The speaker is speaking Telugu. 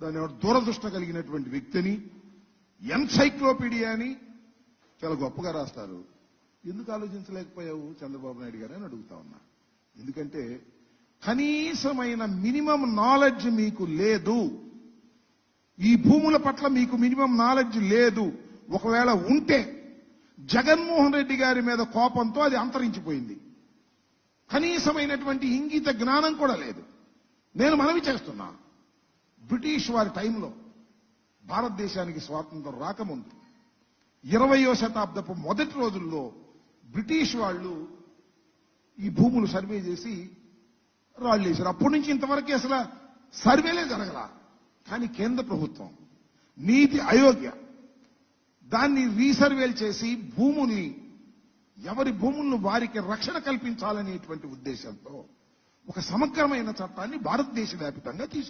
దాని దూరదృష్టి కలిగినటువంటి వ్యక్తిని, ఎన్సైక్లోపీడియా అని చాలా గొప్పగా రాస్తారు. ఎందుకు ఆలోచించలేకపోయావు చంద్రబాబు నాయుడు గారు అని అడుగుతా ఉన్నా. ఎందుకంటే కనీసమైన మినిమం నాలెడ్జ్ మీకు లేదు. ఈ భూముల పట్ల మీకు మినిమం నాలెడ్జ్ లేదు. ఒకవేళ ఉంటే జగన్మోహన్ రెడ్డి గారి మీద కోపంతో అది అంతరించిపోయింది. కనీసమైనటువంటి ఇంగిత జ్ఞానం కూడా లేదు. నేను మనవి చేస్తున్నా, బ్రిటిష్ వారి టైంలో భారతదేశానికి స్వాతంత్రం రాకముందు 20వ శతాబ్దపు మొదటి రోజుల్లో బ్రిటిష్ వాళ్ళు ఈ భూములు సర్వే చేసి రాళ్ళు వేశారు. అప్పటి నుంచి ఇంతవరకు అసలు సర్వేలే జరగల. కానీ కేంద్ర ప్రభుత్వం నీతి ఆయోగ్ దాన్ని రీసర్వేలు చేసి భూముల్ని, ఎవరి భూములను వారికి రక్షణ కల్పించాలనేటువంటి ఉద్దేశంతో ఒక సమగ్రమైన చట్టాన్ని భారతదేశ వ్యాప్తంగా తీసుకొచ్చారు.